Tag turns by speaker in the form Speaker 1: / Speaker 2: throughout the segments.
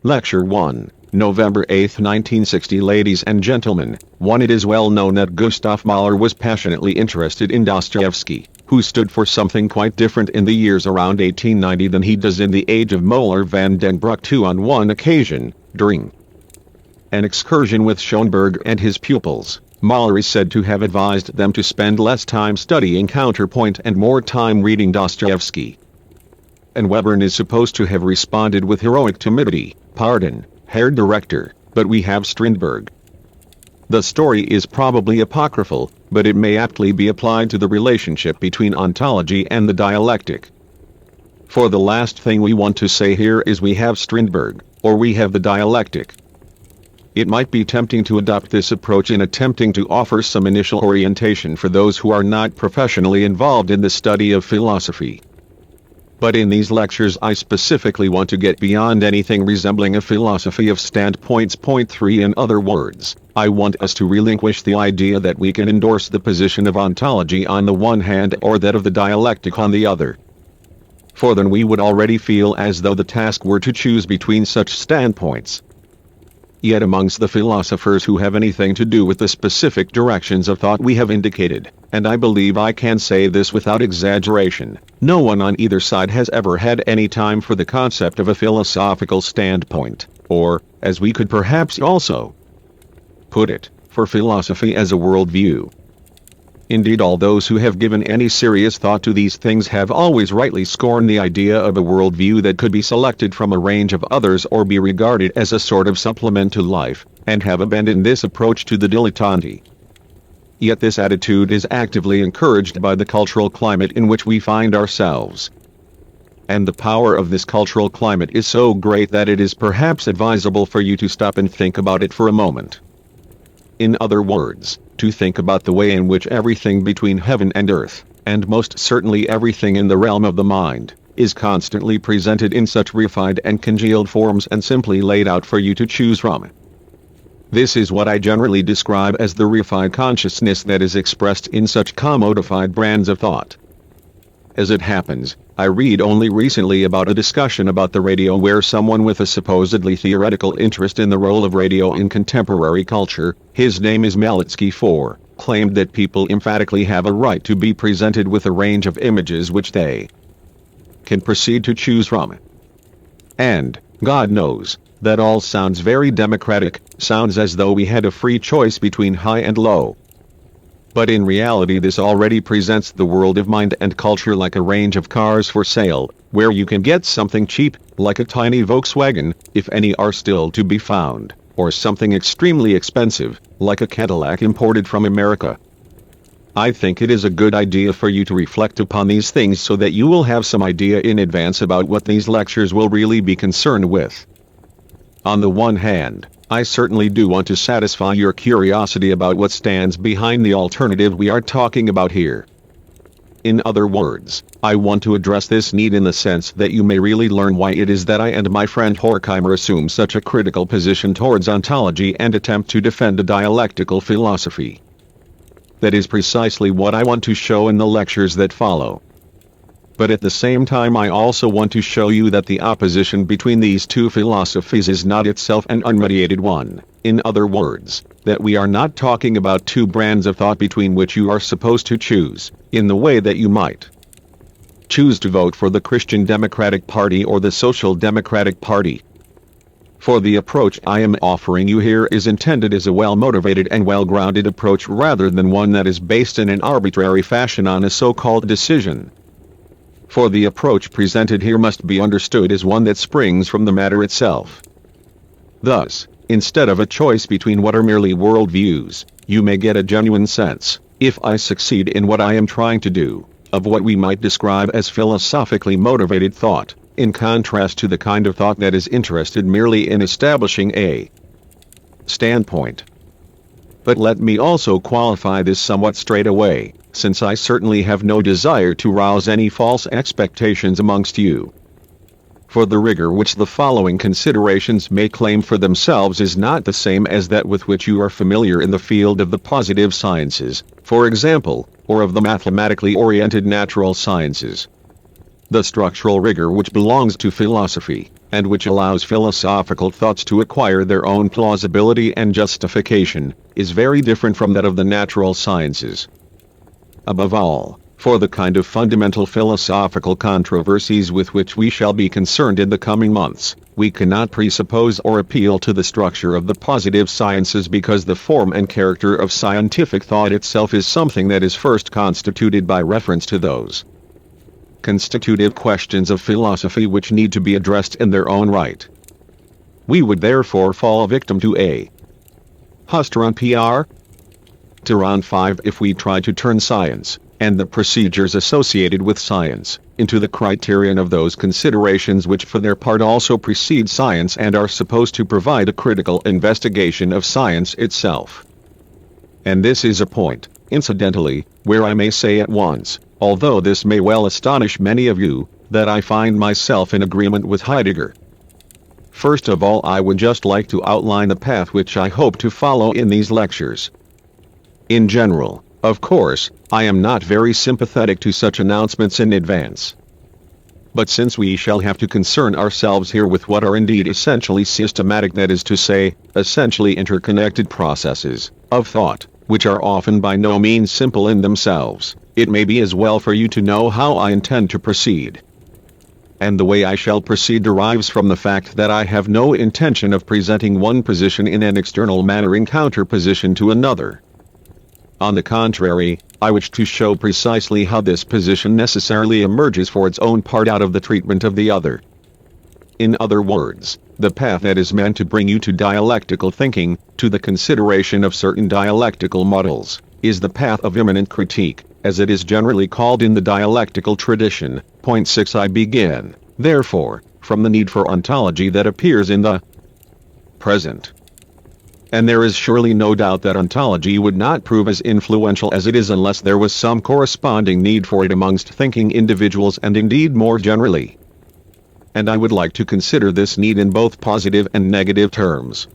Speaker 1: Lecture 1, November 8, 1960. Ladies and gentlemen, 1. It is well known that Gustav Mahler was passionately interested in Dostoevsky, who stood for something quite different in the years around 1890 than he does in the age of Moeller van den Broek. 2. On one occasion, during an excursion with Schoenberg and his pupils, Mahler is said to have advised them to spend less time studying counterpoint and more time reading Dostoevsky. And Webern is supposed to have responded with heroic timidity, "Pardon, Herr Director, but we have Strindberg." The story is probably apocryphal, but it may aptly be applied to the relationship between ontology and the dialectic. For the last thing we want to say here is we have Strindberg, or we have the dialectic. It might be tempting to adopt this approach in attempting to offer some initial orientation for those who are not professionally involved in the study of philosophy. But in these lectures I specifically want to get beyond anything resembling a philosophy of standpoints. Point 3. In other words, I want us to relinquish the idea that we can endorse the position of ontology on the one hand or that of the dialectic on the other. For then we would already feel as though the task were to choose between such standpoints. Yet amongst the philosophers who have anything to do with the specific directions of thought we have indicated, and I believe I can say this without exaggeration, no one on either side has ever had any time for the concept of a philosophical standpoint, or, as we could perhaps also put it, for philosophy as a worldview. Indeed, all those who have given any serious thought to these things have always rightly scorned the idea of a worldview that could be selected from a range of others or be regarded as a sort of supplement to life, and have abandoned this approach to the dilettanti. Yet this attitude is actively encouraged by the cultural climate in which we find ourselves. And the power of this cultural climate is so great that it is perhaps advisable for you to stop and think about it for a moment. In other words, to think about the way in which everything between heaven and earth, and most certainly everything in the realm of the mind, is constantly presented in such refined and congealed forms and simply laid out for you to choose from. This is what I generally describe as the refined consciousness that is expressed in such commodified brands of thought. As it happens, I read only recently about a discussion about the radio where someone with a supposedly theoretical interest in the role of radio in contemporary culture, his name is Malitsky IV, claimed that people emphatically have a right to be presented with a range of images which they can proceed to choose from. And, God knows, that all sounds very democratic, sounds as though we had a free choice between high and low. But in reality this already presents the world of mind and culture like a range of cars for sale, where you can get something cheap, like a tiny Volkswagen, if any are still to be found, or something extremely expensive, like a Cadillac imported from America. I think it is a good idea for you to reflect upon these things so that you will have some idea in advance about what these lectures will really be concerned with. On the one hand, I certainly do want to satisfy your curiosity about what stands behind the alternative we are talking about here. In other words, I want to address this need in the sense that you may really learn why it is that I and my friend Horkheimer assume such a critical position towards ontology and attempt to defend a dialectical philosophy. That is precisely what I want to show in the lectures that follow. But at the same time I also want to show you that the opposition between these two philosophies is not itself an unmediated one. In other words, that we are not talking about two brands of thought between which you are supposed to choose, in the way that you might choose to vote for the Christian Democratic Party or the Social Democratic Party. For the approach I am offering you here is intended as a well-motivated and well-grounded approach rather than one that is based in an arbitrary fashion on a so-called decision. For the approach presented here must be understood as one that springs from the matter itself. Thus, instead of a choice between what are merely worldviews, you may get a genuine sense, if I succeed in what I am trying to do, of what we might describe as philosophically motivated thought, in contrast to the kind of thought that is interested merely in establishing a standpoint. But let me also qualify this somewhat straight away, since I certainly have no desire to rouse any false expectations amongst you. For the rigor which the following considerations may claim for themselves is not the same as that with which you are familiar in the field of the positive sciences, for example, or of the mathematically oriented natural sciences. The structural rigor which belongs to philosophy, and which allows philosophical thoughts to acquire their own plausibility and justification, is very different from that of the natural sciences. Above all, for the kind of fundamental philosophical controversies with which we shall be concerned in the coming months, we cannot presuppose or appeal to the structure of the positive sciences, because the form and character of scientific thought itself is something that is first constituted by reference to those constitutive questions of philosophy which need to be addressed in their own right. We would therefore fall victim to a Husteron PR Tehran 5 if we try to turn science, and the procedures associated with science, into the criterion of those considerations which for their part also precede science and are supposed to provide a critical investigation of science itself. And this is a point, incidentally, where I may say at once, although this may well astonish many of you, that I find myself in agreement with Heidegger. First of all, I would just like to outline the path which I hope to follow in these lectures. In general, of course, I am not very sympathetic to such announcements in advance. But since we shall have to concern ourselves here with what are indeed essentially systematic, that is to say, essentially interconnected processes of thought, which are often by no means simple in themselves, it may be as well for you to know how I intend to proceed. And the way I shall proceed derives from the fact that I have no intention of presenting one position in an external manner in counterposition to another. On the contrary, I wish to show precisely how this position necessarily emerges for its own part out of the treatment of the other. In other words, the path that is meant to bring you to dialectical thinking, to the consideration of certain dialectical models, is the path of immanent critique, as it is generally called in the dialectical tradition. Point 6. I begin, therefore, from the need for ontology that appears in the present. And there is surely no doubt that ontology would not prove as influential as it is unless there was some corresponding need for it amongst thinking individuals, and indeed more generally. And I would like to consider this need in both positive and negative terms.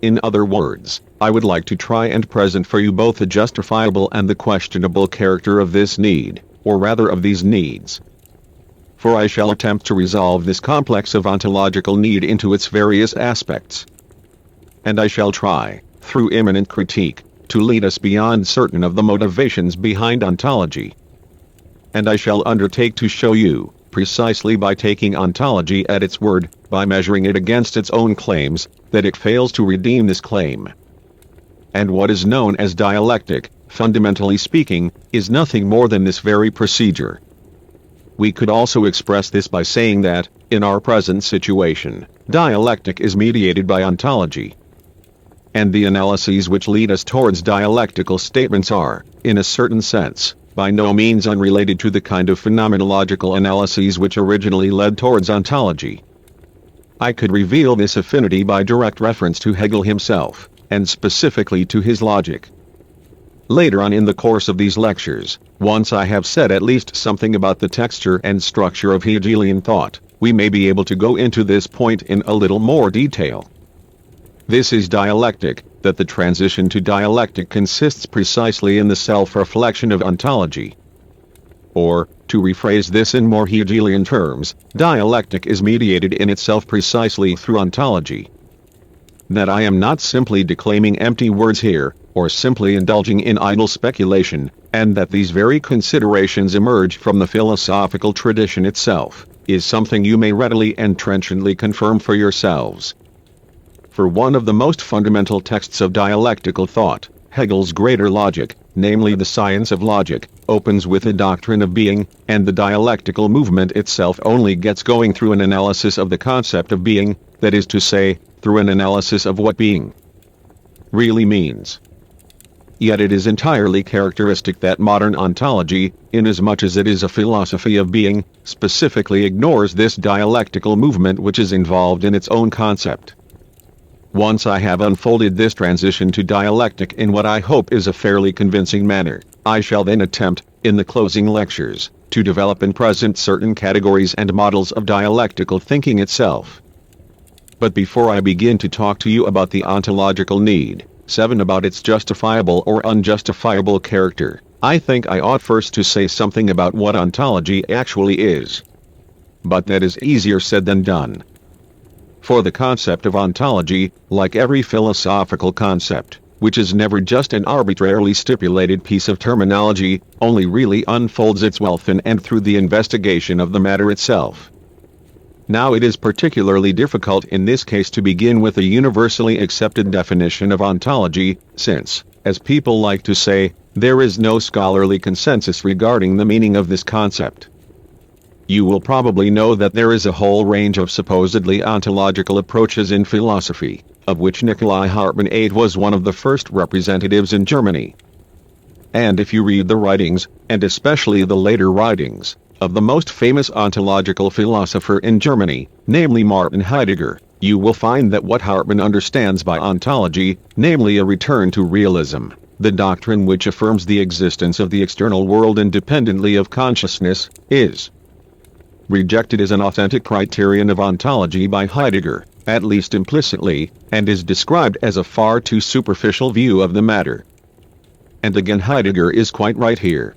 Speaker 1: In other words, I would like to try and present for you both the justifiable and the questionable character of this need, or rather of these needs. For I shall attempt to resolve this complex of ontological need into its various aspects. And I shall try, through immanent critique, to lead us beyond certain of the motivations behind ontology. And I shall undertake to show you, precisely by taking ontology at its word, by measuring it against its own claims, that it fails to redeem this claim. And what is known as dialectic, fundamentally speaking, is nothing more than this very procedure. We could also express this by saying that, in our present situation, dialectic is mediated by ontology. And the analyses which lead us towards dialectical statements are, in a certain sense, by no means unrelated to the kind of phenomenological analyses which originally led towards ontology. I could reveal this affinity by direct reference to Hegel himself, and specifically to his logic. Later on in the course of these lectures, once I have said at least something about the texture and structure of Hegelian thought, we may be able to go into this point in a little more detail. This is dialectic, that the transition to dialectic consists precisely in the self-reflection of ontology. Or, to rephrase this in more Hegelian terms, dialectic is mediated in itself precisely through ontology. That I am not simply declaiming empty words here, or simply indulging in idle speculation, and that these very considerations emerge from the philosophical tradition itself, is something you may readily and trenchantly confirm for yourselves. For one of the most fundamental texts of dialectical thought, Hegel's Greater Logic, namely the Science of Logic, opens with the doctrine of being, and the dialectical movement itself only gets going through an analysis of the concept of being, that is to say, through an analysis of what being really means. Yet it is entirely characteristic that modern ontology, inasmuch as it is a philosophy of being, specifically ignores this dialectical movement which is involved in its own concept. Once I have unfolded this transition to dialectic in what I hope is a fairly convincing manner, I shall then attempt, in the closing lectures, to develop and present certain categories and models of dialectical thinking itself. But before I begin to talk to you about the ontological need, 7 about its justifiable or unjustifiable character, I think I ought first to say something about what ontology actually is. But that is easier said than done. For the concept of ontology, like every philosophical concept, which is never just an arbitrarily stipulated piece of terminology, only really unfolds its wealth in and through the investigation of the matter itself. Now it is particularly difficult in this case to begin with a universally accepted definition of ontology, since, as people like to say, there is no scholarly consensus regarding the meaning of this concept. You will probably know that there is a whole range of supposedly ontological approaches in philosophy, of which Nikolai Hartmann VIII was one of the first representatives in Germany. And if you read the writings, and especially the later writings, of the most famous ontological philosopher in Germany, namely Martin Heidegger, you will find that what Hartmann understands by ontology, namely a return to realism, the doctrine which affirms the existence of the external world independently of consciousness, is rejected as an authentic criterion of ontology by Heidegger, at least implicitly, and is described as a far too superficial view of the matter. And again Heidegger is quite right here.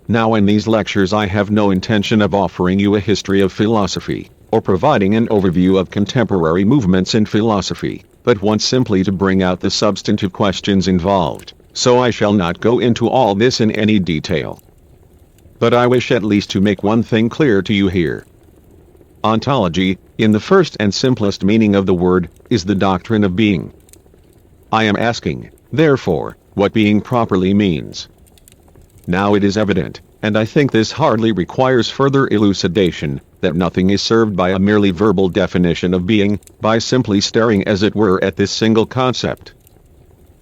Speaker 1: Now in these lectures I have no intention of offering you a history of philosophy, or providing an overview of contemporary movements in philosophy, but want simply to bring out the substantive questions involved, so I shall not go into all this in any detail. But I wish at least to make one thing clear to you here. Ontology, in the first and simplest meaning of the word, is the doctrine of being. I am asking, therefore, what being properly means. Now it is evident, and I think this hardly requires further elucidation, that nothing is served by a merely verbal definition of being, by simply staring as it were at this single concept.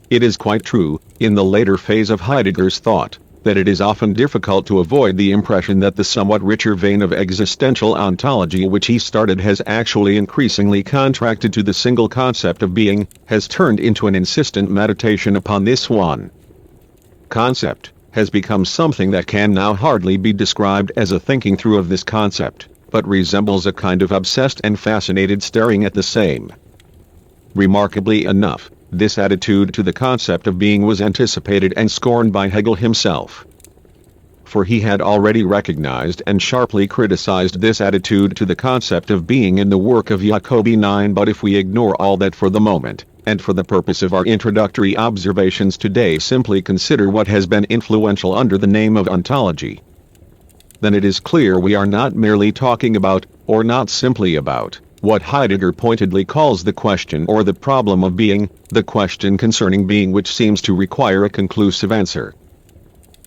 Speaker 1: It is quite true, in the later phase of Heidegger's thought, that it is often difficult to avoid the impression that the somewhat richer vein of existential ontology which he started has actually increasingly contracted to the single concept of being, has turned into an insistent meditation upon this one concept, has become something that can now hardly be described as a thinking through of this concept, but resembles a kind of obsessed and fascinated staring at the same. Remarkably enough, this attitude to the concept of being was anticipated and scorned by Hegel himself. For he had already recognized and sharply criticized this attitude to the concept of being in the work of Jacobi 9. But if we ignore all that for the moment, and for the purpose of our introductory observations today simply consider what has been influential under the name of ontology, then it is clear we are not merely talking about, or not simply about, what Heidegger pointedly calls the question or the problem of being, the question concerning being which seems to require a conclusive answer.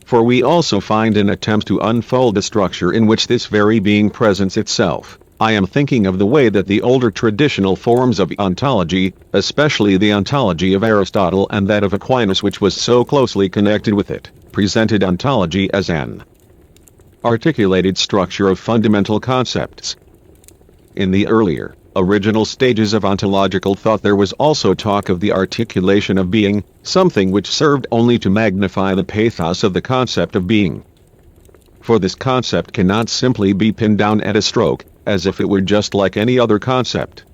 Speaker 1: For we also find an attempt to unfold a structure in which this very being presents itself. I am thinking of the way that the older traditional forms of ontology, especially the ontology of Aristotle and that of Aquinas which was so closely connected with it, presented ontology as an articulated structure of fundamental concepts. In the earlier, original stages of ontological thought there was also talk of the articulation of being, something which served only to magnify the pathos of the concept of being. For this concept cannot simply be pinned down at a stroke, as if it were just like any other concept.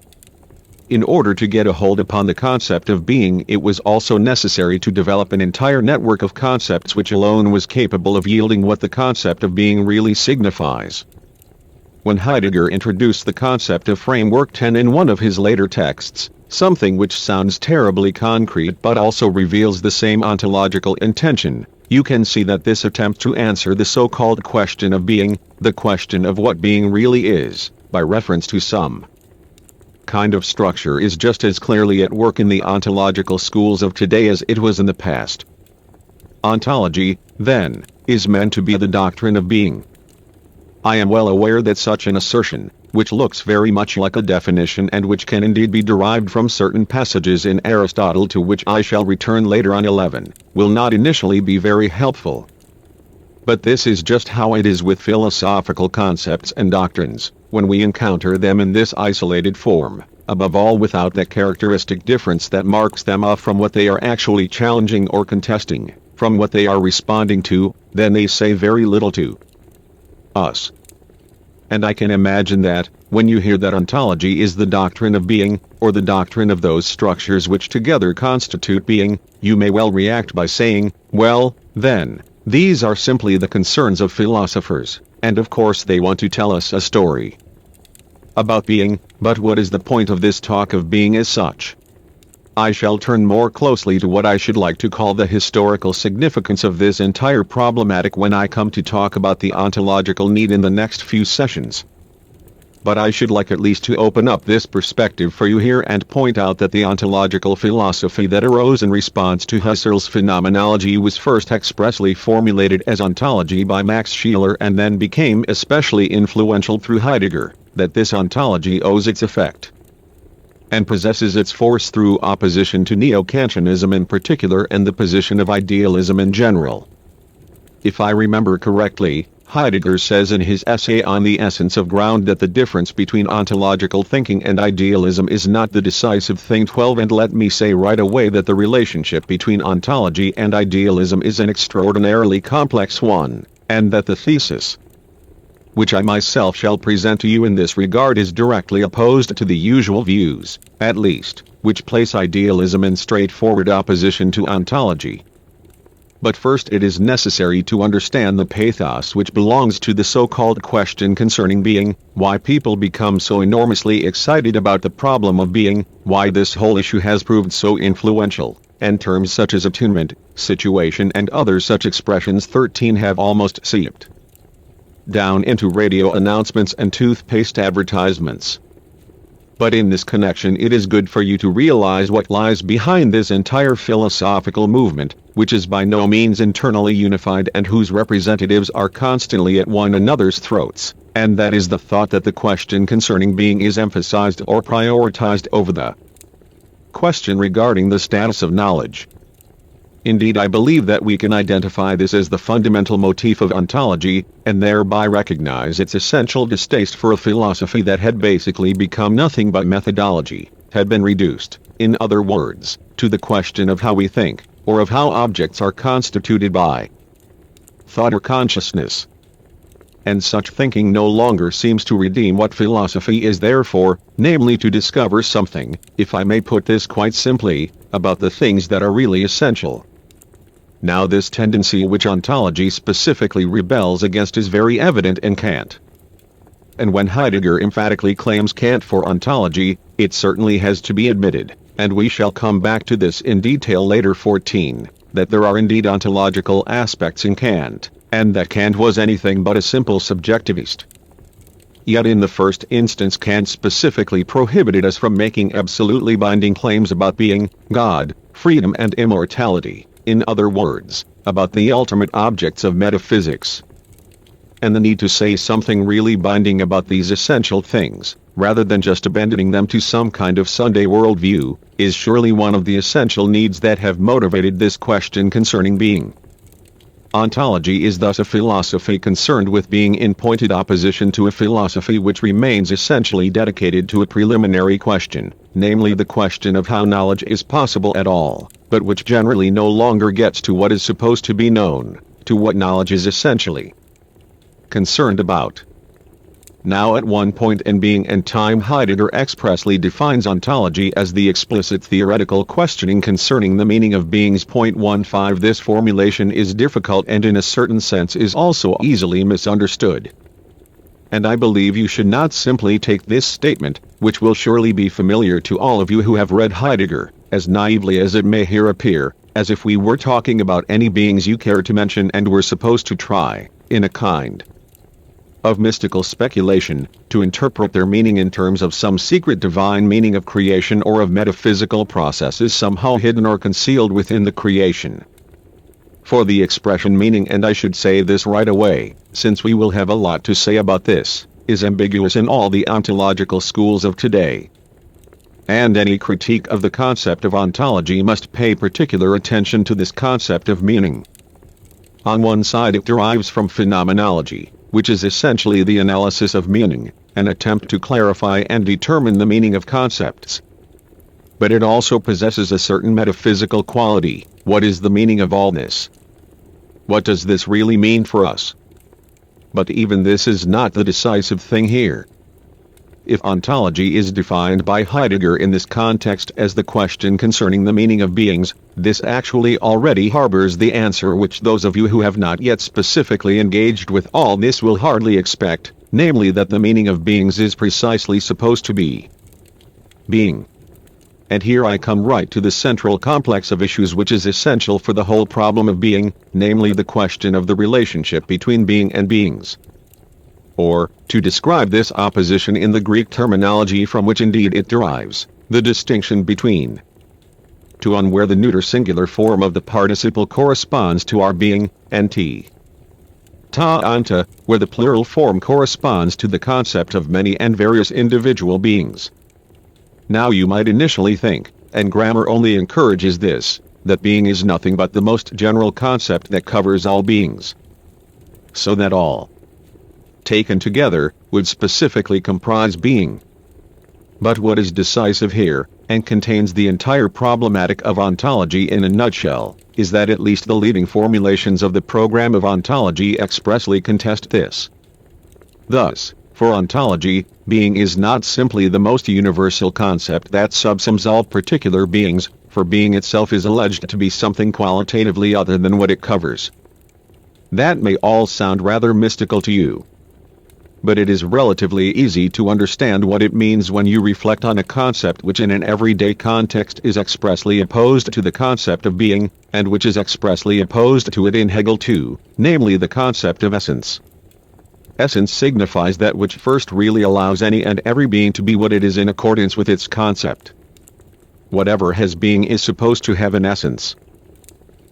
Speaker 1: In order to get a hold upon the concept of being, it was also necessary to develop an entire network of concepts which alone was capable of yielding what the concept of being really signifies. When Heidegger introduced the concept of framework 10 in one of his later texts, something which sounds terribly concrete but also reveals the same ontological intention, you can see that this attempt to answer the so-called question of being, the question of what being really is, by reference to some kind of structure is just as clearly at work in the ontological schools of today as it was in the past. Ontology, then, is meant to be the doctrine of being. I am well aware that such an assertion, which looks very much like a definition and which can indeed be derived from certain passages in Aristotle to which I shall return later on 11, will not initially be very helpful. But this is just how it is with philosophical concepts and doctrines, when we encounter them in this isolated form, above all without that characteristic difference that marks them off from what they are actually challenging or contesting, from what they are responding to, then they say very little to us. And I can imagine that, when you hear that ontology is the doctrine of being, or the doctrine of those structures which together constitute being, you may well react by saying, well, then, these are simply the concerns of philosophers, and of course they want to tell us a story about being, But what is the point of this talk of being as such? I shall turn more closely to what I should like to call the historical significance of this entire problematic when I come to talk about the ontological need in the next few sessions. But I should like at least to open up this perspective for you here and point out that the ontological philosophy that arose in response to Husserl's phenomenology was first expressly formulated as ontology by Max Scheler and then became especially influential through Heidegger, that this ontology owes its effect and possesses its force through opposition to neo-Kantianism in particular and the position of idealism in general. If I remember correctly, Heidegger says in his essay on the essence of ground that the difference between ontological thinking and idealism is not the decisive thing. 12 And let me say right away that the relationship between ontology and idealism is an extraordinarily complex one, and that the thesis, which I myself shall present to you in this regard, is directly opposed to the usual views, at least, which place idealism in straightforward opposition to ontology. But first it is necessary to understand the pathos which belongs to the so-called question concerning being, why people become so enormously excited about the problem of being, why this whole issue has proved so influential, and terms such as attunement, situation and other such expressions 13 have almost seeped down into radio announcements and toothpaste advertisements. But in this connection it is good for you to realize what lies behind this entire philosophical movement, which is by no means internally unified and whose representatives are constantly at one another's throats, and that is the thought that the question concerning being is emphasized or prioritized over the question regarding the status of knowledge. Indeed, I believe that we can identify this as the fundamental motif of ontology, and thereby recognize its essential distaste for a philosophy that had basically become nothing but methodology, had been reduced, in other words, to the question of how we think, or of how objects are constituted by thought or consciousness. And such thinking no longer seems to redeem what philosophy is there for, namely to discover something, if I may put this quite simply, about the things that are really essential. Now this tendency which ontology specifically rebels against is very evident in Kant. And when Heidegger emphatically claims Kant for ontology, it certainly has to be admitted, and we shall come back to this in detail later 14, that there are indeed ontological aspects in Kant, and that Kant was anything but a simple subjectivist. Yet in the first instance Kant specifically prohibited us from making absolutely binding claims about being, God, freedom and immortality, in other words, about the ultimate objects of metaphysics. And the need to say something really binding about these essential things, rather than just abandoning them to some kind of Sunday worldview, is surely one of the essential needs that have motivated this question concerning being. Ontology is thus a philosophy concerned with being in pointed opposition to a philosophy which remains essentially dedicated to a preliminary question, namely the question of how knowledge is possible at all, but which generally no longer gets to what is supposed to be known, to what knowledge is essentially concerned about. Now at one point in being and time Heidegger expressly defines ontology as the explicit theoretical questioning concerning the meaning of beings. 15 This formulation is difficult and in a certain sense is also easily misunderstood. And I believe you should not simply take this statement, which will surely be familiar to all of you who have read Heidegger, as naively as it may here appear, as if we were talking about any beings you care to mention and were supposed to try, in a kind of mystical speculation, to interpret their meaning in terms of some secret divine meaning of creation or of metaphysical processes somehow hidden or concealed within the creation. For the expression meaning, and I should say this right away, since we will have a lot to say about this, is ambiguous in all the ontological schools of today. And any critique of the concept of ontology must pay particular attention to this concept of meaning. On one side it derives from phenomenology, which is essentially the analysis of meaning, an attempt to clarify and determine the meaning of concepts. But it also possesses a certain metaphysical quality. What is the meaning of all this? What does this really mean for us? But even this is not the decisive thing here. If ontology is defined by Heidegger in this context as the question concerning the meaning of beings, this actually already harbors the answer which those of you who have not yet specifically engaged with all this will hardly expect, namely that the meaning of beings is precisely supposed to be being. And here I come right to the central complex of issues which is essential for the whole problem of being, namely the question of the relationship between being and beings. Or, to describe this opposition in the Greek terminology from which indeed it derives, the distinction between to on where the neuter singular form of the participle corresponds to our being, and ta anta, where the plural form corresponds to the concept of many and various individual beings. Now you might initially think, and grammar only encourages this, that being is nothing but the most general concept that covers all beings. So that all, taken together, would specifically comprise being. But what is decisive here, and contains the entire problematic of ontology in a nutshell, is that at least the leading formulations of the program of ontology expressly contest this. Thus, for ontology, being is not simply the most universal concept that subsumes all particular beings, for being itself is alleged to be something qualitatively other than what it covers. That may all sound rather mystical to you. But it is relatively easy to understand what it means when you reflect on a concept which in an everyday context is expressly opposed to the concept of being, and which is expressly opposed to it in Hegel too, namely the concept of essence. Essence signifies that which first really allows any and every being to be what it is in accordance with its concept. Whatever has being is supposed to have an essence.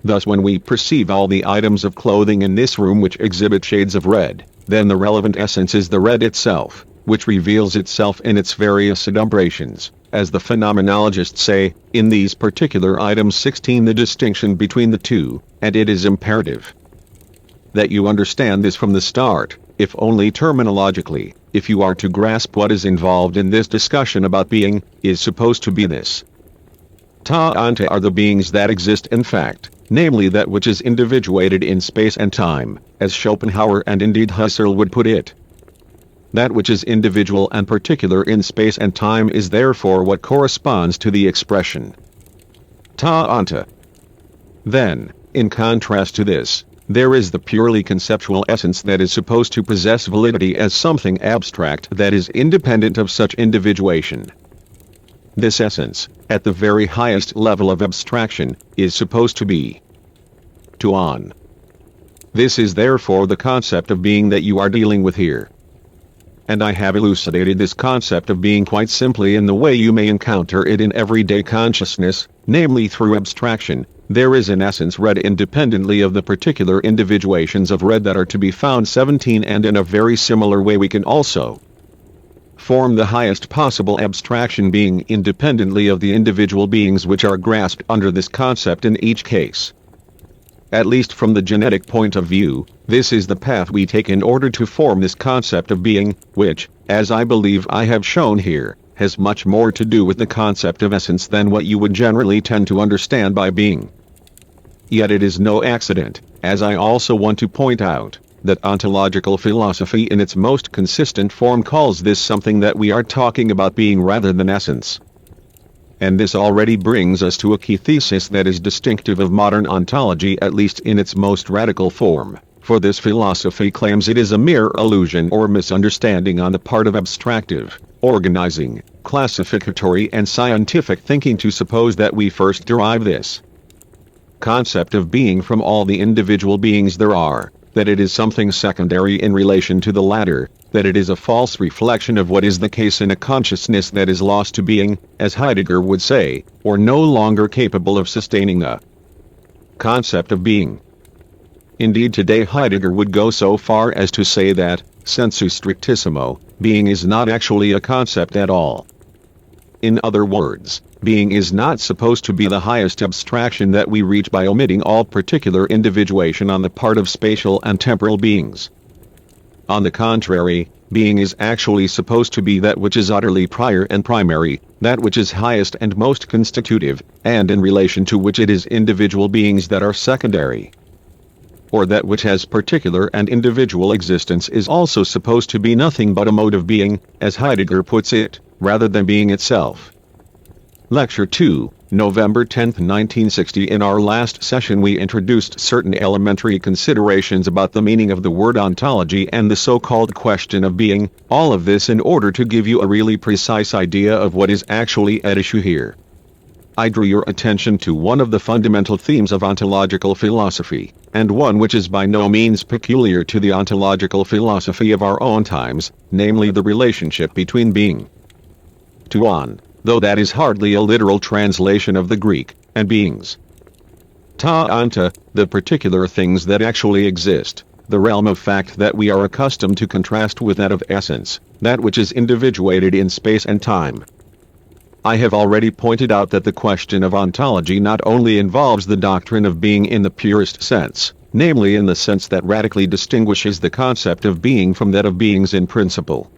Speaker 1: Thus when we perceive all the items of clothing in this room which exhibit shades of red, then the relevant essence is the red itself, which reveals itself in its various adumbrations, as the phenomenologists say, in these particular items 16 the distinction between the two, and it is imperative that you understand this from the start, if only terminologically, if you are to grasp what is involved in this discussion about being, is supposed to be this. Ta anta are the beings that exist in fact, namely that which is individuated in space and time, as Schopenhauer and indeed Husserl would put it. That which is individual and particular in space and time is therefore what corresponds to the expression ta anta. Then, in contrast to this, there is the purely conceptual essence that is supposed to possess validity as something abstract that is independent of such individuation. This essence, at the very highest level of abstraction, is supposed to be to on. This is therefore the concept of being that you are dealing with here. And I have elucidated this concept of being quite simply in the way you may encounter it in everyday consciousness, namely through abstraction. There is an essence red independently of the particular individuations of red that are to be found 17, and in a very similar way we can also form the highest possible abstraction being independently of the individual beings which are grasped under this concept in each case. At least from the genetic point of view, this is the path we take in order to form this concept of being, which, as I believe I have shown here, has much more to do with the concept of essence than what you would generally tend to understand by being. Yet it is no accident, as I also want to point out, that ontological philosophy in its most consistent form calls this something that we are talking about being rather than essence. And this already brings us to a key thesis that is distinctive of modern ontology, at least in its most radical form, for this philosophy claims it is a mere illusion or misunderstanding on the part of abstractive, organizing, classificatory and scientific thinking to suppose that we first derive this concept of being from all the individual beings there are, that it is something secondary in relation to the latter, that it is a false reflection of what is the case in a consciousness that is lost to being, as Heidegger would say, or no longer capable of sustaining the concept of being. Indeed, today Heidegger would go so far as to say that, sensu strictissimo, being is not actually a concept at all. In other words, being is not supposed to be the highest abstraction that we reach by omitting all particular individuation on the part of spatial and temporal beings. On the contrary, being is actually supposed to be that which is utterly prior and primary, that which is highest and most constitutive, and in relation to which it is individual beings that are secondary. Or that which has particular and individual existence is also supposed to be nothing but a mode of being, as Heidegger puts it, rather than being itself. Lecture 2, November 10, 1960. In our last session we introduced certain elementary considerations about the meaning of the word ontology and the so-called question of being, all of this in order to give you a really precise idea of what is actually at issue here. I drew your attention to one of the fundamental themes of ontological philosophy, and one which is by no means peculiar to the ontological philosophy of our own times, namely the relationship between being to on, though that is hardly a literal translation of the Greek, and beings. Ta anta, the particular things that actually exist, the realm of fact that we are accustomed to contrast with that of essence, that which is individuated in space and time. I have already pointed out that the question of ontology not only involves the doctrine of being in the purest sense, namely in the sense that radically distinguishes the concept of being from that of beings in principle.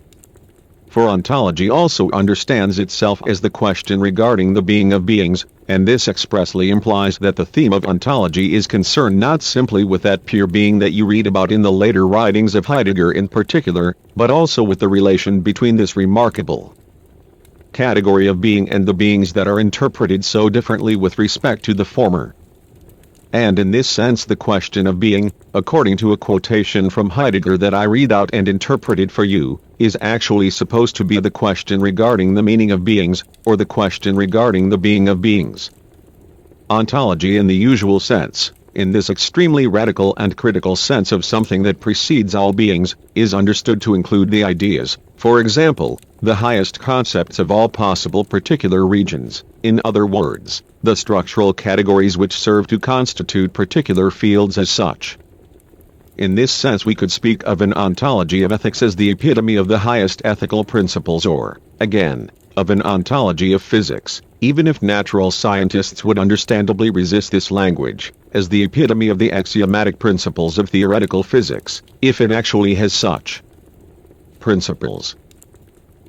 Speaker 1: For ontology also understands itself as the question regarding the being of beings, and this expressly implies that the theme of ontology is concerned not simply with that pure being that you read about in the later writings of Heidegger in particular, but also with the relation between this remarkable category of being and the beings that are interpreted so differently with respect to the former. And in this sense the question of being, according to a quotation from Heidegger that I read out and interpreted for you, is actually supposed to be the question regarding the meaning of beings, or the question regarding the being of beings. Ontology in the usual sense, in this extremely radical and critical sense of something that precedes all beings, is understood to include the ideas, for example, the highest concepts of all possible particular regions, in other words, the structural categories which serve to constitute particular fields as such. In this sense we could speak of an ontology of ethics as the epitome of the highest ethical principles, or, again, of an ontology of physics, even if natural scientists would understandably resist this language, as the epitome of the axiomatic principles of theoretical physics, if it actually has such principles.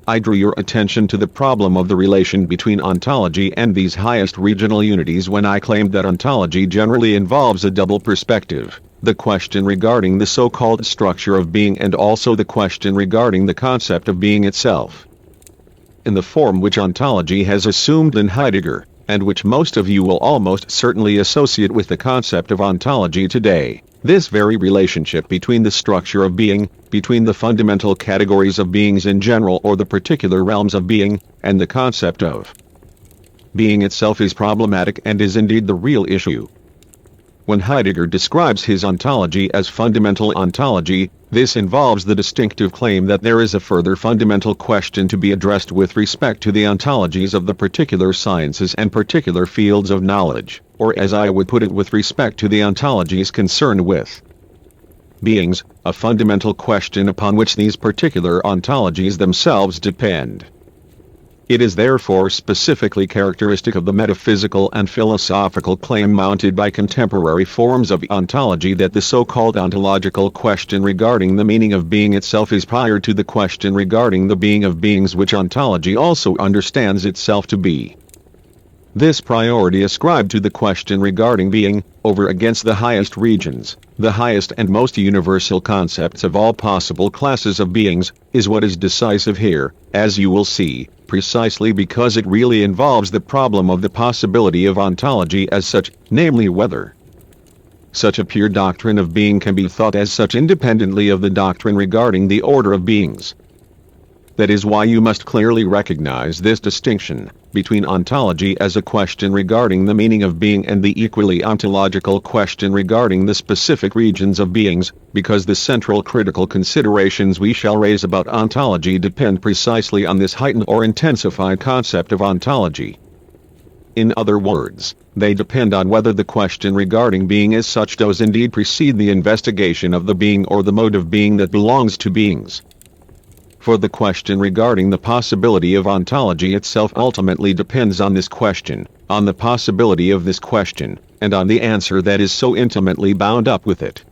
Speaker 1: I drew your attention to the problem of the relation between ontology and these highest regional unities when I claimed that ontology generally involves a double perspective, the question regarding the so-called structure of being and also the question regarding the concept of being itself. In the form which ontology has assumed in Heidegger, and which most of you will almost certainly associate with the concept of ontology today, this very relationship between the structure of being, between the fundamental categories of beings in general or the particular realms of being, and the concept of being itself is problematic and is indeed the real issue. When Heidegger describes his ontology as fundamental ontology, this involves the distinctive claim that there is a further fundamental question to be addressed with respect to the ontologies of the particular sciences and particular fields of knowledge, or as I would put it with respect to the ontologies concerned with beings, a fundamental question upon which these particular ontologies themselves depend. It is therefore specifically characteristic of the metaphysical and philosophical claim mounted by contemporary forms of ontology that the so-called ontological question regarding the meaning of being itself is prior to the question regarding the being of beings which ontology also understands itself to be. This priority ascribed to the question regarding being, over against the highest regions, the highest and most universal concepts of all possible classes of beings, is what is decisive here, as you will see, precisely because it really involves the problem of the possibility of ontology as such, namely whether such a pure doctrine of being can be thought as such independently of the doctrine regarding the order of beings. That is why you must clearly recognize this distinction between ontology as a question regarding the meaning of being and the equally ontological question regarding the specific regions of beings, because the central critical considerations we shall raise about ontology depend precisely on this heightened or intensified concept of ontology. In other words, they depend on whether the question regarding being as such does indeed precede the investigation of the being or the mode of being that belongs to beings. For the question regarding the possibility of ontology itself ultimately depends on this question, on the possibility of this question, and on the answer that is so intimately bound up with it.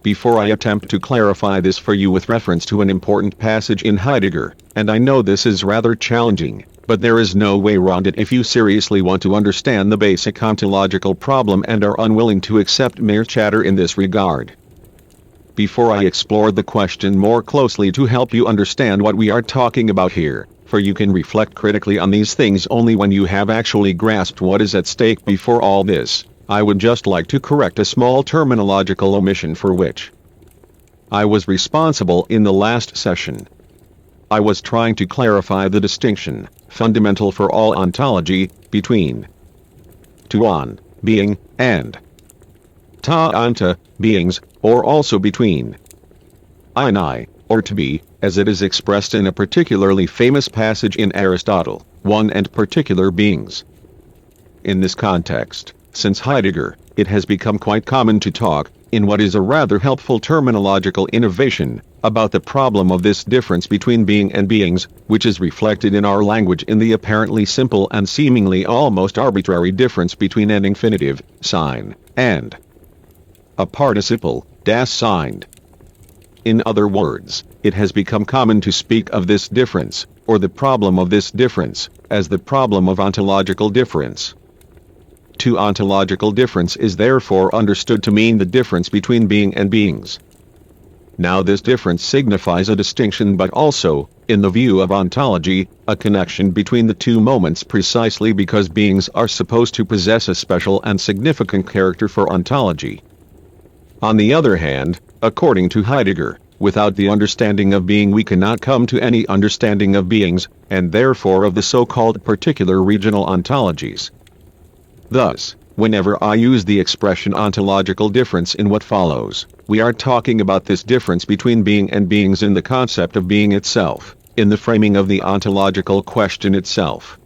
Speaker 1: Before I attempt to clarify this for you with reference to an important passage in Heidegger, and I know this is rather challenging, but there is no way around it if you seriously want to understand the basic ontological problem and are unwilling to accept mere chatter in this regard. Before I explore the question more closely to help you understand what we are talking about here, for you can reflect critically on these things only when you have actually grasped what is at stake. Before all this, I would just like to correct a small terminological omission for which I was responsible in the last session. I was trying to clarify the distinction, fundamental for all ontology, between tuon, being, and ta anta, beings, or also between I, or to be, as it is expressed in a particularly famous passage in Aristotle, one and particular beings. In this context, since Heidegger, it has become quite common to talk, in what is a rather helpful terminological innovation, about the problem of this difference between being and beings, which is reflected in our language in the apparently simple and seemingly almost arbitrary difference between an infinitive, sein, and a participle, das Sein. In other words, it has become common to speak of this difference, or the problem of this difference, as the problem of ontological difference. To ontological difference is therefore understood to mean the difference between being and beings. Now this difference signifies a distinction, but also, in the view of ontology, a connection between the two moments, precisely because beings are supposed to possess a special and significant character for ontology. On the other hand, according to Heidegger, without the understanding of being we cannot come to any understanding of beings, and therefore of the so-called particular regional ontologies. Thus, whenever I use the expression ontological difference in what follows, we are talking about this difference between being and beings in the concept of being itself, in the framing of the ontological question itself.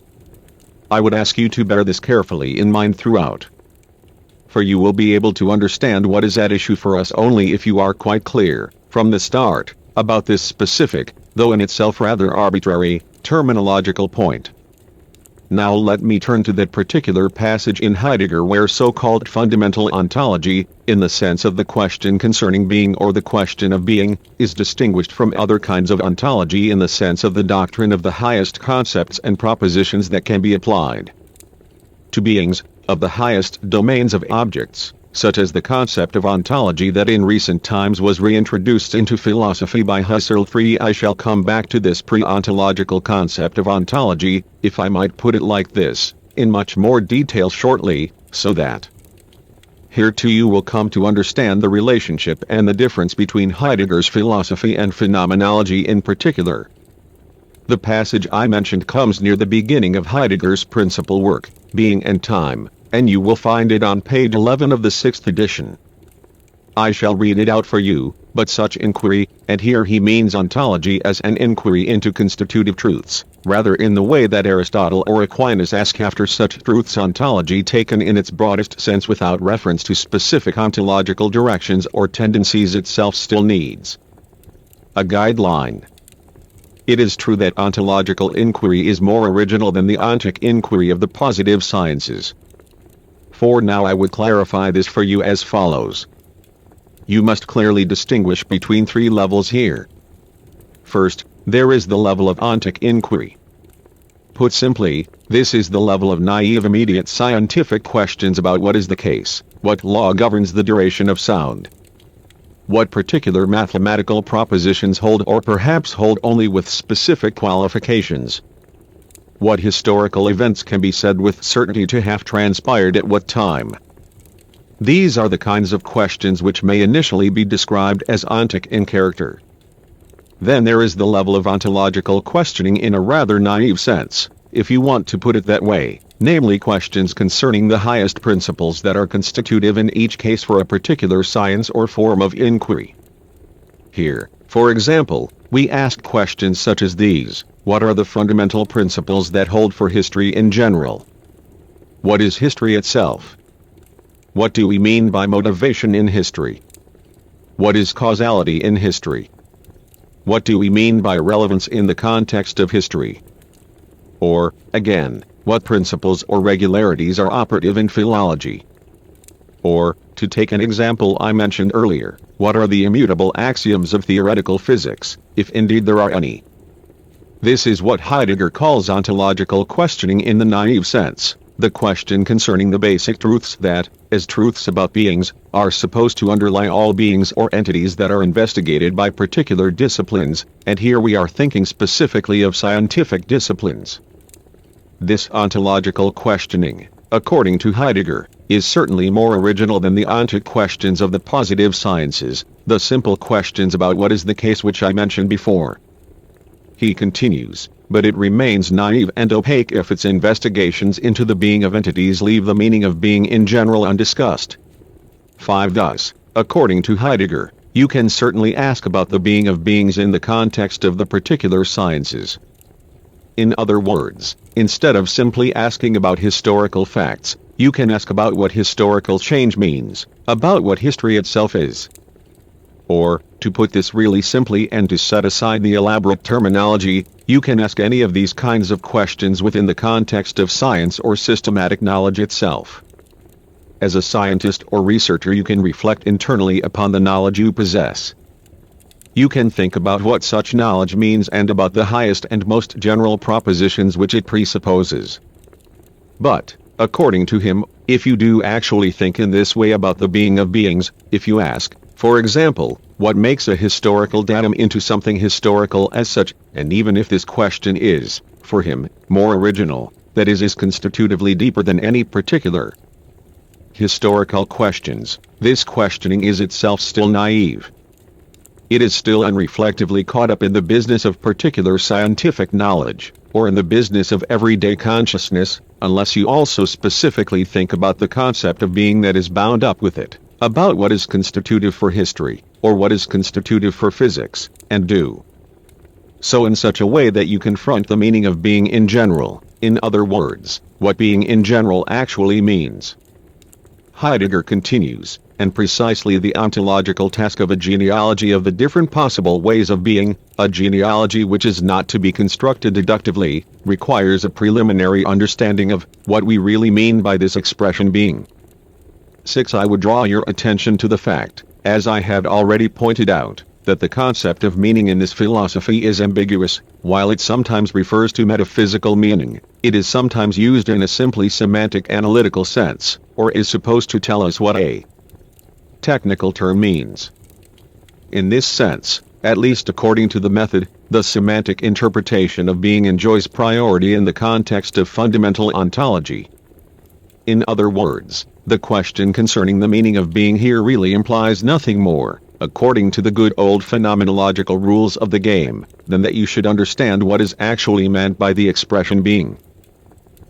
Speaker 1: I would ask you to bear this carefully in mind throughout, for you will be able to understand what is at issue for us only if you are quite clear, from the start, about this specific, though in itself rather arbitrary, terminological point. Now let me turn to that particular passage in Heidegger where so-called fundamental ontology, in the sense of the question concerning being or the question of being, is distinguished from other kinds of ontology in the sense of the doctrine of the highest concepts and propositions that can be applied to beings, of the highest domains of objects, such as the concept of ontology that in recent times was reintroduced into philosophy by Husserl III. I shall come back to this pre-ontological concept of ontology, if I might put it like this, in much more detail shortly, so that here too you will come to understand the relationship and the difference between Heidegger's philosophy and phenomenology in particular. The passage I mentioned comes near the beginning of Heidegger's principal work, Being and Time, and you will find it on page 11 of the 6th edition. I shall read it out for you, but such inquiry, and here he means ontology as an inquiry into constitutive truths, rather in the way that Aristotle or Aquinas ask after such truths, ontology taken in its broadest sense without reference to specific ontological directions or tendencies itself still needs a guideline. It is true that ontological inquiry is more original than the ontic inquiry of the positive sciences. For now I would clarify this for you as follows. You must clearly distinguish between three levels here. First, there is the level of ontic inquiry. Put simply, this is the level of naive immediate scientific questions about what is the case, what law governs the duration of sound, what particular mathematical propositions hold or perhaps hold only with specific qualifications, what historical events can be said with certainty to have transpired at what time. These are the kinds of questions which may initially be described as ontic in character. Then there is the level of ontological questioning in a rather naive sense, if you want to put it that way, namely questions concerning the highest principles that are constitutive in each case for a particular science or form of inquiry. Here, for example, we ask questions such as these: what are the fundamental principles that hold for history in general? What is history itself? What do we mean by motivation in history? What is causality in history? What do we mean by relevance in the context of history? Or, again, what principles or regularities are operative in philology? Or, to take an example I mentioned earlier, what are the immutable axioms of theoretical physics, if indeed there are any? This is what Heidegger calls ontological questioning in the naive sense, the question concerning the basic truths that, as truths about beings, are supposed to underlie all beings or entities that are investigated by particular disciplines, and here we are thinking specifically of scientific disciplines. This ontological questioning, according to Heidegger, is certainly more original than the ontic questions of the positive sciences, the simple questions about what is the case which I mentioned before. He continues, but it remains naive and opaque if its investigations into the being of entities leave the meaning of being in general undiscussed. 5. Thus, according to Heidegger, you can certainly ask about the being of beings in the context of the particular sciences. In other words, instead of simply asking about historical facts, you can ask about what historical change means, about what history itself is. Or, to put this really simply and to set aside the elaborate terminology, you can ask any of these kinds of questions within the context of science or systematic knowledge itself. As a scientist or researcher, you can reflect internally upon the knowledge you possess. You can think about what such knowledge means and about the highest and most general propositions which it presupposes. But, according to him, if you do actually think in this way about the being of beings, if you ask, for example, what makes a historical datum into something historical as such, and even if this question is, for him, more original, that is constitutively deeper than any particular historical questions, this questioning is itself still naive. It is still unreflectively caught up in the business of particular scientific knowledge, or in the business of everyday consciousness, unless you also specifically think about the concept of being that is bound up with it, about what is constitutive for history, or what is constitutive for physics, and do so in such a way that you confront the meaning of being in general, in other words, what being in general actually means. Heidegger continues, and precisely the ontological task of a genealogy of the different possible ways of being, a genealogy which is not to be constructed deductively, requires a preliminary understanding of what we really mean by this expression being. 6. I would draw your attention to the fact, as I had already pointed out, that the concept of meaning in this philosophy is ambiguous. While it sometimes refers to metaphysical meaning, it is sometimes used in a simply semantic analytical sense, or is supposed to tell us what a technical term means. In this sense, at least according to the method, the semantic interpretation of being enjoys priority in the context of fundamental ontology. In other words, the question concerning the meaning of being here really implies nothing more, according to the good old phenomenological rules of the game, than that you should understand what is actually meant by the expression being.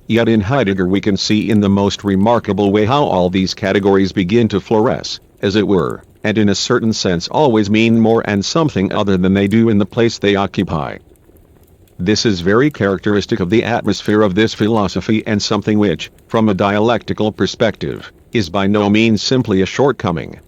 Speaker 1: Yet in Heidegger we can see in the most remarkable way how all these categories begin to fluoresce, as it were, and in a certain sense always mean more and something other than they do in the place they occupy. This is very characteristic of the atmosphere of this philosophy and something which, from a dialectical perspective, is by no means simply a shortcoming.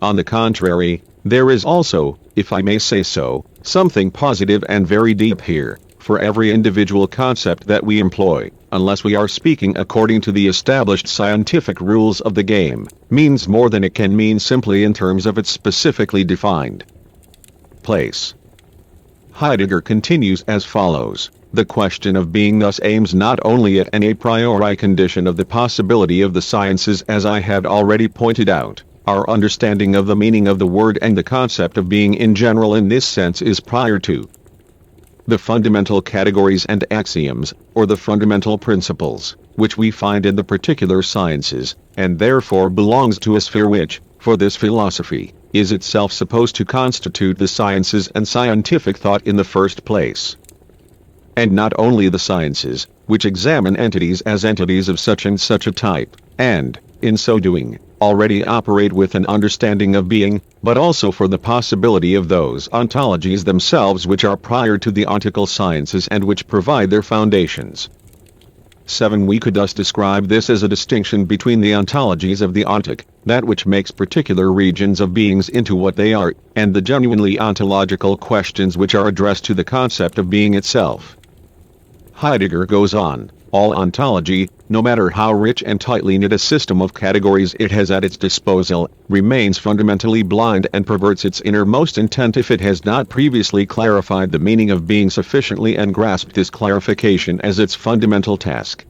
Speaker 1: On the contrary, there is also, if I may say so, something positive and very deep here, for every individual concept that we employ, unless we are speaking according to the established scientific rules of the game, means more than it can mean simply in terms of its specifically defined place. Heidegger continues as follows, the question of being thus aims not only at an a priori condition of the possibility of the sciences as I had already pointed out. Our understanding of the meaning of the word and the concept of being in general in this sense is prior to the fundamental categories and axioms, or the fundamental principles, which we find in the particular sciences, and therefore belongs to a sphere which, for this philosophy, is itself supposed to constitute the sciences and scientific thought in the first place. And not only the sciences, which examine entities as entities of such and such a type, and, in so doing, already operate with an understanding of being, but also for the possibility of those ontologies themselves which are prior to the ontical sciences and which provide their foundations. 7. We could thus describe this as a distinction between the ontologies of the ontic, that which makes particular regions of beings into what they are, and the genuinely ontological questions which are addressed to the concept of being itself. Heidegger goes on, all ontology, no matter how rich and tightly knit a system of categories it has at its disposal, remains fundamentally blind and perverts its innermost intent if it has not previously clarified the meaning of being sufficiently and grasped this clarification as its fundamental task.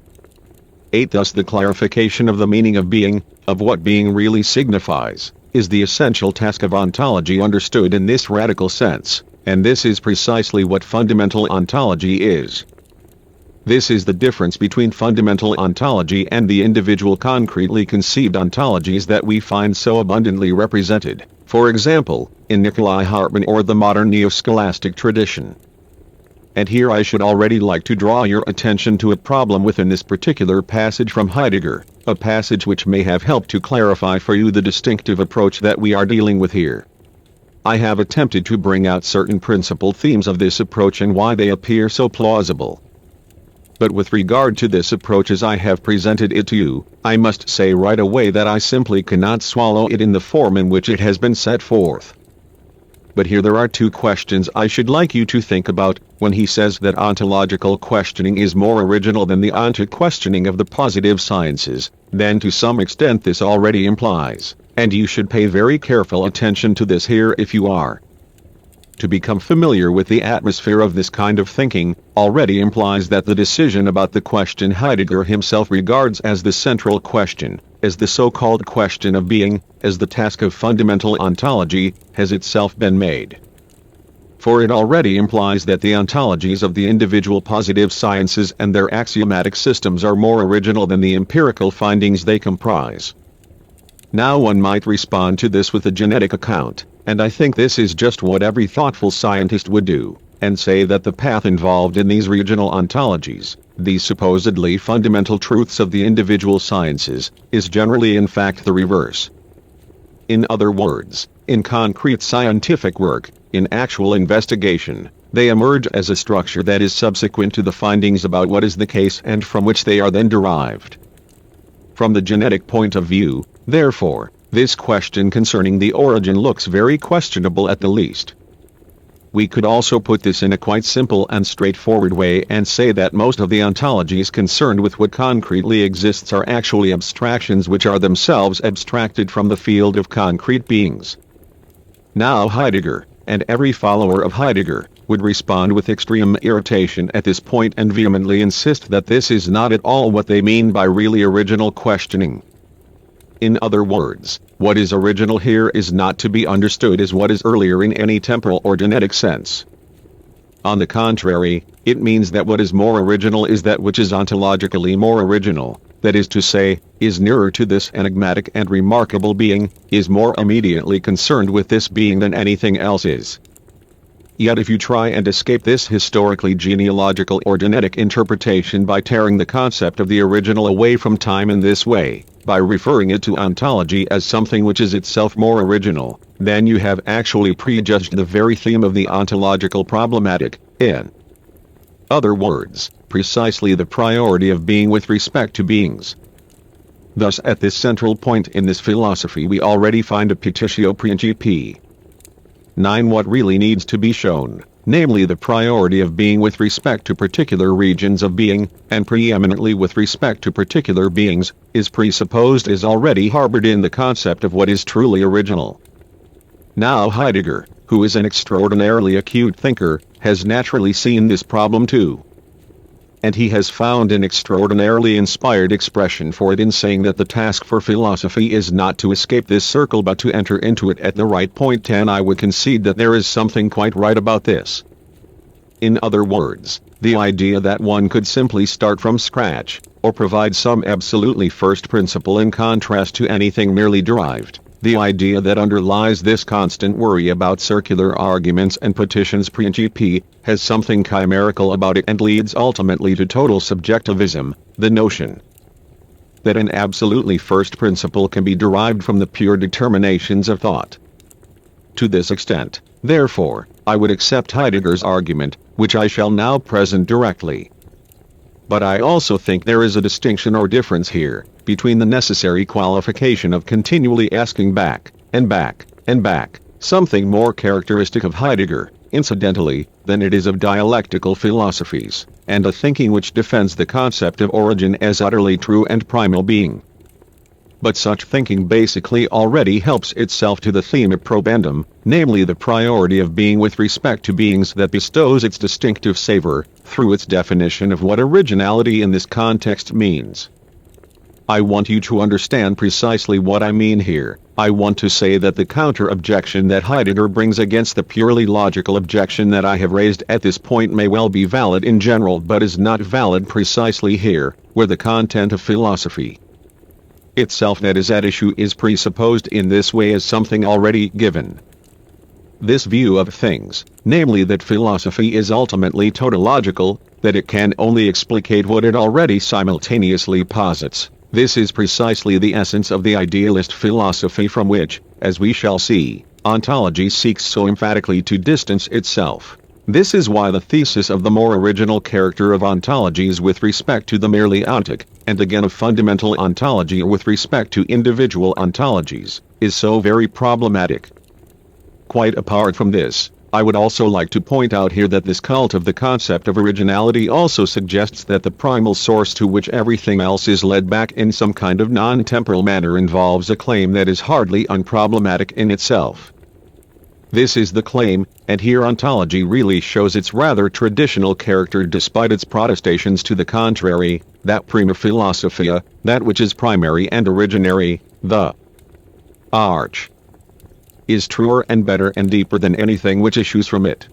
Speaker 1: 8. Thus the clarification of the meaning of being, of what being really signifies, is the essential task of ontology understood in this radical sense, and this is precisely what fundamental ontology is. This is the difference between fundamental ontology and the individual concretely conceived ontologies that we find so abundantly represented, for example, in Nikolai Hartmann or the modern neo-scholastic tradition. And here I should already like to draw your attention to a problem within this particular passage from Heidegger, a passage which may have helped to clarify for you the distinctive approach that we are dealing with here. I have attempted to bring out certain principal themes of this approach and why they appear so plausible. But with regard to this approach as I have presented it to you, I must say right away that I simply cannot swallow it in the form in which it has been set forth. But here there are two questions I should like you to think about, when he says that ontological questioning is more original than the onto-questioning of the positive sciences, then to some extent this already implies, and you should pay very careful attention to this here if you are to become familiar with the atmosphere of this kind of thinking, already implies that the decision about the question Heidegger himself regards as the central question, as the so-called question of being, as the task of fundamental ontology, has itself been made. For it already implies that the ontologies of the individual positive sciences and their axiomatic systems are more original than the empirical findings they comprise. Now one might respond to this with a genetic account, and I think this is just what every thoughtful scientist would do, and say that the path involved in these regional ontologies, these supposedly fundamental truths of the individual sciences, is generally in fact the reverse. In other words, in concrete scientific work, in actual investigation, they emerge as a structure that is subsequent to the findings about what is the case and from which they are then derived. From the genetic point of view, therefore, this question concerning the origin looks very questionable at the least. We could also put this in a quite simple and straightforward way and say that most of the ontologies concerned with what concretely exists are actually abstractions which are themselves abstracted from the field of concrete beings. Now Heidegger, and every follower of Heidegger, would respond with extreme irritation at this point and vehemently insist that this is not at all what they mean by really original questioning. In other words, what is original here is not to be understood as what is earlier in any temporal or genetic sense. On the contrary, it means that what is more original is that which is ontologically more original, that is to say, is nearer to this enigmatic and remarkable being, is more immediately concerned with this being than anything else is. Yet if you try and escape this historically genealogical or genetic interpretation by tearing the concept of the original away from time in this way, by referring it to ontology as something which is itself more original, then you have actually prejudged the very theme of the ontological problematic, in other words, precisely the priority of being with respect to beings. Thus at this central point in this philosophy we already find a petitio principii. 9. What really needs to be shown, namely the priority of being with respect to particular regions of being, and preeminently with respect to particular beings, is presupposed as already harbored in the concept of what is truly original. Now Heidegger, who is an extraordinarily acute thinker, has naturally seen this problem too. And he has found an extraordinarily inspired expression for it in saying that the task for philosophy is not to escape this circle but to enter into it at the right point. 10. I would concede that there is something quite right about this. In other words, the idea that one could simply start from scratch, or provide some absolutely first principle in contrast to anything merely derived, the idea that underlies this constant worry about circular arguments and petitions principii, has something chimerical about it and leads ultimately to total subjectivism, the notion that an absolutely first principle can be derived from the pure determinations of thought. To this extent, therefore, I would accept Heidegger's argument, which I shall now present directly. But I also think there is a distinction or difference here, between the necessary qualification of continually asking back, and back, and back, something more characteristic of Heidegger, incidentally, than it is of dialectical philosophies, and a thinking which defends the concept of origin as utterly true and primal being. But such thinking basically already helps itself to the theme of probandum, namely the priority of being with respect to beings that bestows its distinctive savor, through its definition of what originality in this context means. I want you to understand precisely what I mean here. I want to say that the counter-objection that Heidegger brings against the purely logical objection that I have raised at this point may well be valid in general, but is not valid precisely here, where the content of philosophy itself that is at issue is presupposed in this way as something already given. This view of things, namely that philosophy is ultimately tautological, that it can only explicate what it already simultaneously posits, this is precisely the essence of the idealist philosophy from which, as we shall see, ontology seeks so emphatically to distance itself. This is why the thesis of the more original character of ontologies with respect to the merely ontic, and again of fundamental ontology with respect to individual ontologies, is so very problematic. Quite apart from this, I would also like to point out here that this cult of the concept of originality also suggests that the primal source to which everything else is led back in some kind of non-temporal manner involves a claim that is hardly unproblematic in itself. This is the claim, and here ontology really shows its rather traditional character despite its protestations to the contrary, that prima philosophia, that which is primary and originary, the arch, is truer and better and deeper than anything which issues from it.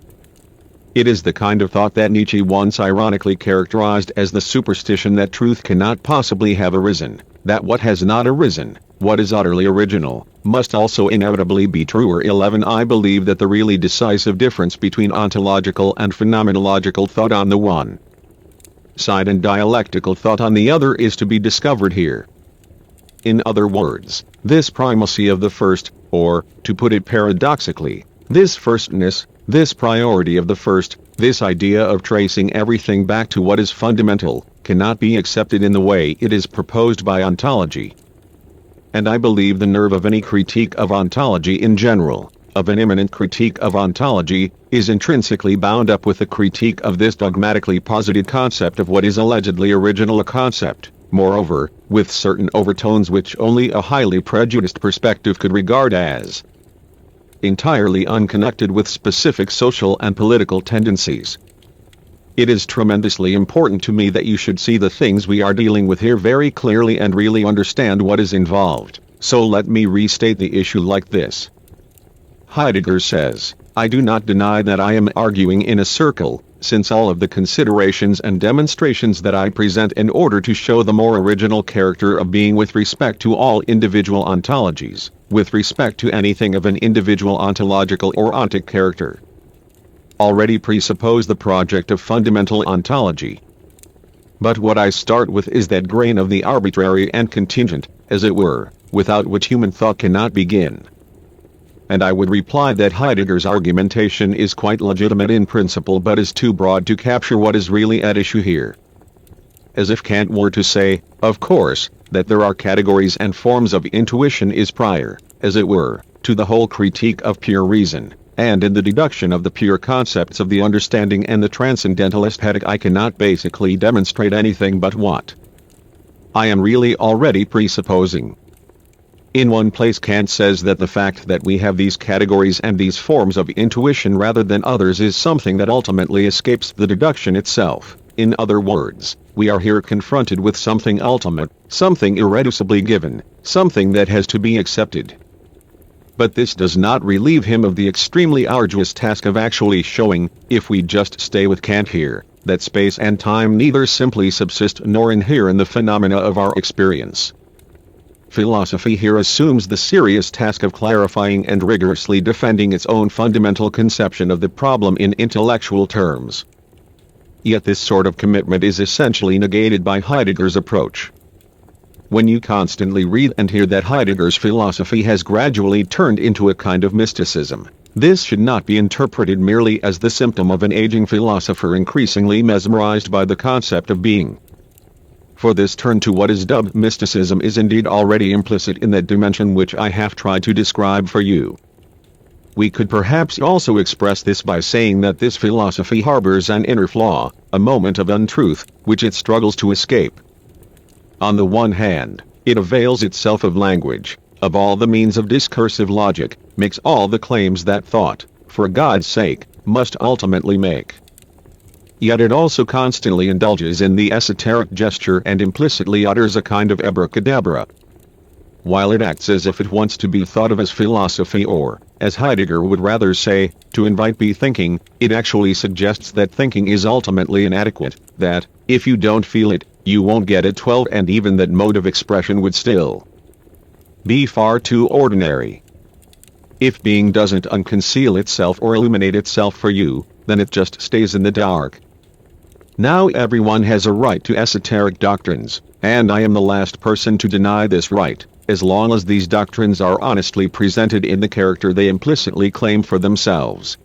Speaker 1: It is the kind of thought that Nietzsche once ironically characterized as the superstition that truth cannot possibly have arisen, that what has not arisen, what is utterly original, must also inevitably be truer. 11. I believe that the really decisive difference between ontological and phenomenological thought on the one side and dialectical thought on the other is to be discovered here. In other words, this primacy of the first, or, to put it paradoxically, this firstness, this priority of the first, this idea of tracing everything back to what is fundamental, cannot be accepted in the way it is proposed by ontology. And I believe the nerve of any critique of ontology in general, of an imminent critique of ontology, is intrinsically bound up with the critique of this dogmatically posited concept of what is allegedly original a concept, moreover, with certain overtones which only a highly prejudiced perspective could regard as entirely unconnected with specific social and political tendencies. It is tremendously important to me that you should see the things we are dealing with here very clearly and really understand what is involved, so let me restate the issue like this. Heidegger says, I do not deny that I am arguing in a circle, since all of the considerations and demonstrations that I present in order to show the more original character of being with respect to all individual ontologies, with respect to anything of an individual ontological or ontic character, already presuppose the project of fundamental ontology. But what I start with is that grain of the arbitrary and contingent, as it were, without which human thought cannot begin. And I would reply that Heidegger's argumentation is quite legitimate in principle but is too broad to capture what is really at issue here. As if Kant were to say, of course, that there are categories and forms of intuition is prior, as it were, to the whole critique of pure reason, and in the deduction of the pure concepts of the understanding and the transcendental aesthetic I cannot basically demonstrate anything but what I am really already presupposing. In one place Kant says that the fact that we have these categories and these forms of intuition rather than others is something that ultimately escapes the deduction itself. In other words, we are here confronted with something ultimate, something irreducibly given, something that has to be accepted. But this does not relieve him of the extremely arduous task of actually showing, if we just stay with Kant here, that space and time neither simply subsist nor inhere in the phenomena of our experience. Philosophy here assumes the serious task of clarifying and rigorously defending its own fundamental conception of the problem in intellectual terms. Yet this sort of commitment is essentially negated by Heidegger's approach. When you constantly read and hear that Heidegger's philosophy has gradually turned into a kind of mysticism, this should not be interpreted merely as the symptom of an aging philosopher increasingly mesmerized by the concept of being. For this turn to what is dubbed mysticism is indeed already implicit in that dimension which I have tried to describe for you. We could perhaps also express this by saying that this philosophy harbors an inner flaw, a moment of untruth, which it struggles to escape. On the one hand, it avails itself of language, of all the means of discursive logic, makes all the claims that thought, for God's sake, must ultimately make. yet it also constantly indulges in the esoteric gesture and implicitly utters a kind of abracadabra. While it acts as if it wants to be thought of as philosophy or, as Heidegger would rather say, to invite be thinking, it actually suggests that thinking is ultimately inadequate, that, if you don't feel it, you won't get it 12, and even that mode of expression would still be far too ordinary. If being doesn't unconceal itself or illuminate itself for you, then it just stays in the dark. Now everyone has a right to esoteric doctrines, and I am the last person to deny this right, as long as these doctrines are honestly presented in the character they implicitly claim for themselves.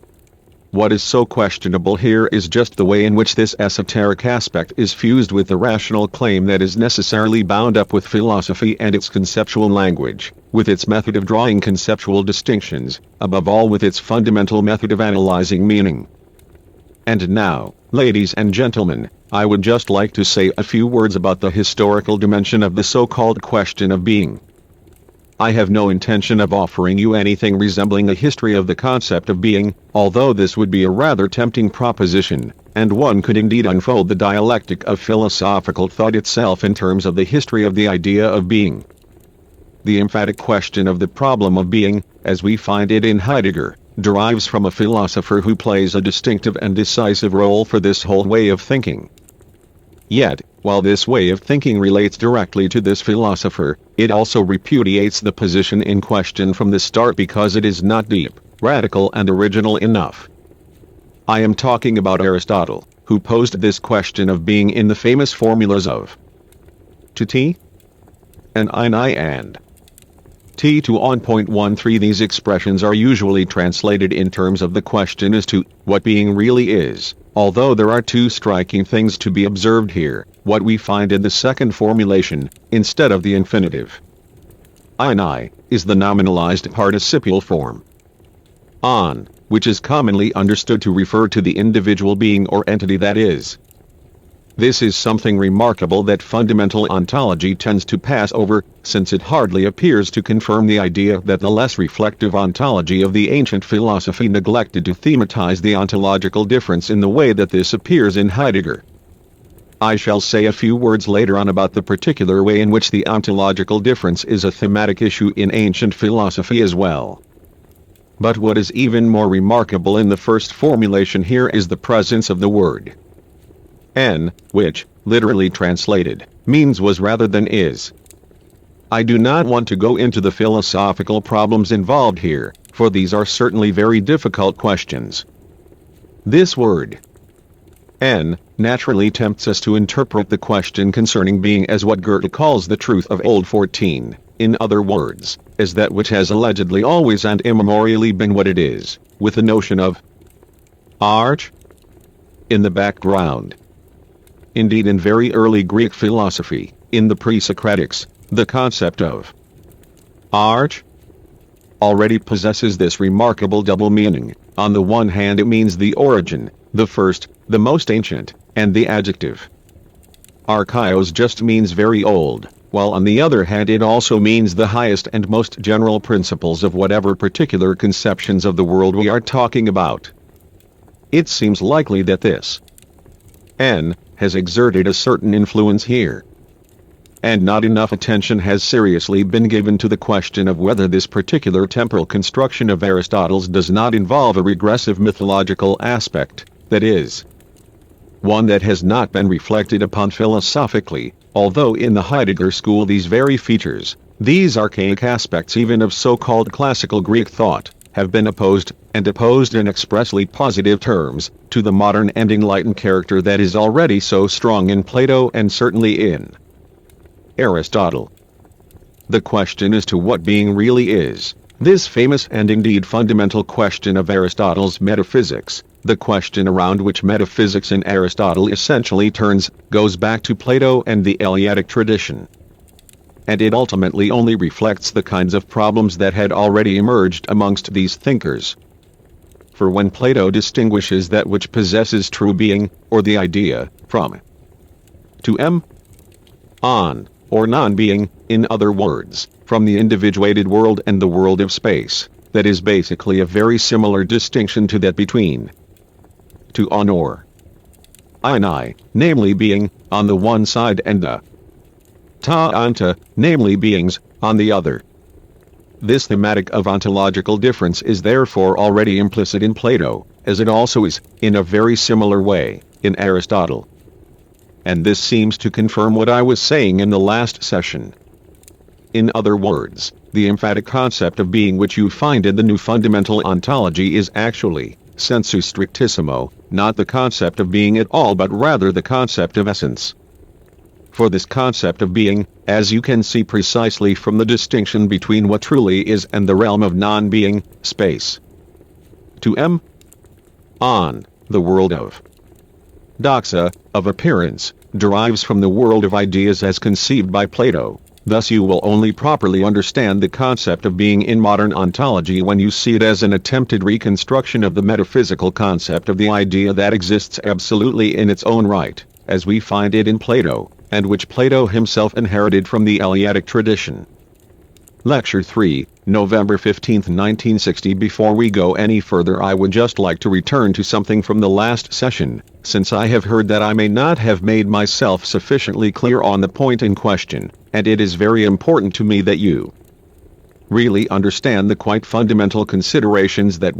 Speaker 1: What is so questionable here is just the way in which this esoteric aspect is fused with the rational claim that is necessarily bound up with philosophy and its conceptual language, with its method of drawing conceptual distinctions, above all with its fundamental method of analyzing meaning. And now, ladies and gentlemen, I would just like to say a few words about the historical dimension of the so-called question of being. I have no intention of offering you anything resembling a history of the concept of being, although this would be a rather tempting proposition, and one could indeed unfold the dialectic of philosophical thought itself in terms of the history of the idea of being. The emphatic question of the problem of being, as we find it in Heidegger, derives from a philosopher who plays a distinctive and decisive role for this whole way of thinking. Yet, while this way of thinking relates directly to this philosopher, it also repudiates the position in question from the start because it is not deep, radical and original enough. I am talking about Aristotle, who posed this question of being in the famous formulas of to t, and I and t to on. 13. These expressions are usually translated in terms of the question as to what being really is, although there are two striking things to be observed here. What we find in the second formulation, instead of the infinitive I is the nominalized participial form on, which is commonly understood to refer to the individual being or entity that is. This is something remarkable that fundamental ontology tends to pass over, since it hardly appears to confirm the idea that the less reflective ontology of the ancient philosophy neglected to thematize the ontological difference in the way that this appears in Heidegger. I shall say a few words later on about the particular way in which the ontological difference is a thematic issue in ancient philosophy as well. But what is even more remarkable in the first formulation here is the presence of the word N, which, literally translated, means was rather than is. I do not want to go into the philosophical problems involved here, for these are certainly very difficult questions. This word N naturally tempts us to interpret the question concerning being as what Goethe calls the truth of old 14, in other words, as that which has allegedly always and immemorially been what it is, with the notion of arch in the background. Indeed, in very early Greek philosophy, in the pre-Socratics, the concept of arch already possesses this remarkable double meaning. On the one hand, it means the origin, the first, the most ancient, and the adjective archaios just means very old, while on the other hand it also means the highest and most general principles of whatever particular conceptions of the world we are talking about. It seems likely that this N has exerted a certain influence here, and not enough attention has seriously been given to the question of whether this particular temporal construction of Aristotle's does not involve a regressive mythological aspect, that is, one that has not been reflected upon philosophically, although in the Heidegger school these very features, these archaic aspects even of so-called classical Greek thought, have been opposed, and opposed in expressly positive terms, to the modern and enlightened character that is already so strong in Plato and certainly in Aristotle. The question as to what being really is, this famous and indeed fundamental question of Aristotle's metaphysics, the question around which metaphysics in Aristotle essentially turns, goes back to Plato and the Eleatic tradition. And it ultimately only reflects the kinds of problems that had already emerged amongst these thinkers. For when Plato distinguishes that which possesses true being, or the idea, from to on, or non-being, in other words, from the individuated world and the world of space, that is basically a very similar distinction to that between to on or I, namely being, on the one side and the ta anta, namely beings, on the other. This thematic of ontological difference is therefore already implicit in Plato, as it also is, in a very similar way, in Aristotle. And this seems to confirm what I was saying in the last session. In other words, the emphatic concept of being which you find in the new fundamental ontology is actually, sensu strictissimo, not the concept of being at all but rather the concept of essence. For this concept of being, as you can see precisely from the distinction between what truly is and the realm of non-being, space. To on, the world of doxa, of appearance, derives from the world of ideas as conceived by Plato. Thus you will only properly understand the concept of being in modern ontology when you see it as an attempted reconstruction of the metaphysical concept of the idea that exists absolutely in its own right, as we find it in Plato, and which Plato himself inherited from the Eleatic tradition. Lecture 3, November 15, 1960. Before we go any further, I would just like to return to something from the last session, since I have heard that I may not have made myself sufficiently clear on the point in question, and it is very important to me that you really understand the quite fundamental considerations that